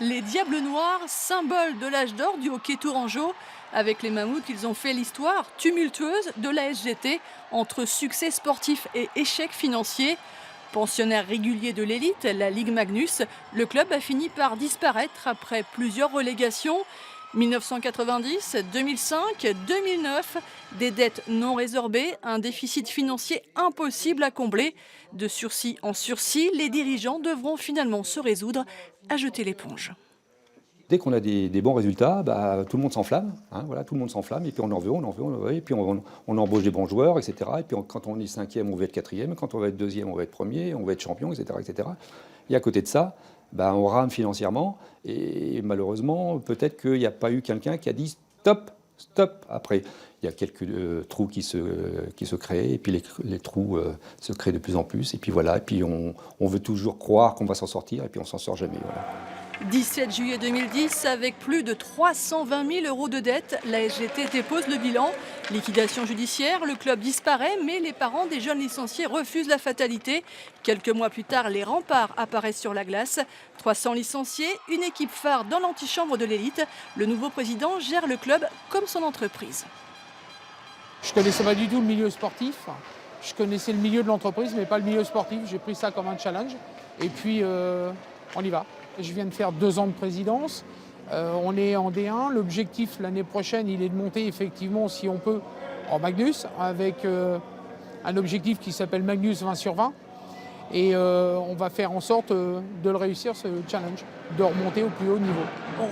Les Diables Noirs, symbole de l'âge d'or du hockey tourangeau. Avec les Mammouths, ils ont fait l'histoire tumultueuse de la SGT entre succès sportif et échec financier. Pensionnaire régulier de l'élite, la Ligue Magnus, le club a fini par disparaître après plusieurs relégations. 1990, 2005, 2009, des dettes non résorbées, un déficit financier impossible à combler. De sursis en sursis, les dirigeants devront finalement se résoudre à jeter l'éponge. Dès qu'on a des bons résultats, tout le monde s'enflamme, hein, voilà, tout le monde s'enflamme, et puis on en veut, et puis on embauche des bons joueurs, etc. Et puis quand on est cinquième, on veut être quatrième, quand on va être deuxième, on va être premier, on va être champion, etc. etc. Et à côté de ça, on rame financièrement, et malheureusement, peut-être qu'il n'y a pas eu quelqu'un qui a dit stop, stop. Après, il y a quelques trous qui se créent, et puis les trous se créent de plus en plus, et puis voilà, et puis on veut toujours croire qu'on va s'en sortir, et puis on s'en sort jamais. Voilà. 17 juillet 2010, avec plus de 320 000 euros de dette, la SGT dépose le bilan. Liquidation judiciaire, le club disparaît, mais les parents des jeunes licenciés refusent la fatalité. Quelques mois plus tard, les remparts apparaissent sur la glace. 300 licenciés, une équipe phare dans l'antichambre de l'élite. Le nouveau président gère le club comme son entreprise. Je ne connaissais pas du tout le milieu sportif. Je connaissais le milieu de l'entreprise, mais pas le milieu sportif. J'ai pris ça comme un challenge. Et puis, on y va. Je viens de faire 2 ans de présidence. On est en D1. L'objectif l'année prochaine, il est de monter effectivement, si on peut, en Magnus, avec un objectif qui s'appelle Magnus 20 sur 20. Et on va faire en sorte de le réussir, ce challenge, de remonter au plus haut niveau.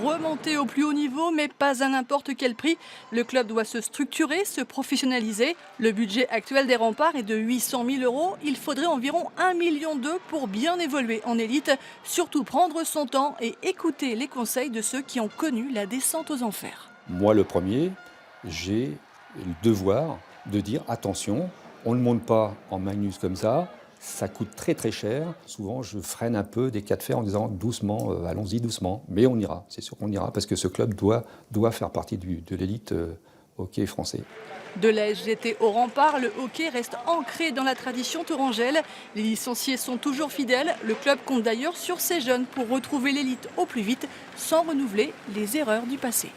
Remonter au plus haut niveau, mais pas à n'importe quel prix. Le club doit se structurer, se professionnaliser. Le budget actuel des remparts est de 800 000 euros. Il faudrait environ 1,2 million pour bien évoluer en élite. Surtout prendre son temps et écouter les conseils de ceux qui ont connu la descente aux enfers. Moi, le premier, j'ai le devoir de dire attention, on ne monte pas en Magnus comme ça. Ça coûte très très cher. Souvent, je freine un peu des cas de fer en disant doucement, allons-y doucement. Mais on ira, c'est sûr qu'on ira, parce que ce club doit faire partie de l'élite hockey français. De la SGT au rempart, le hockey reste ancré dans la tradition tourangelle. Les licenciés sont toujours fidèles. Le club compte d'ailleurs sur ses jeunes pour retrouver l'élite au plus vite, sans renouveler les erreurs du passé.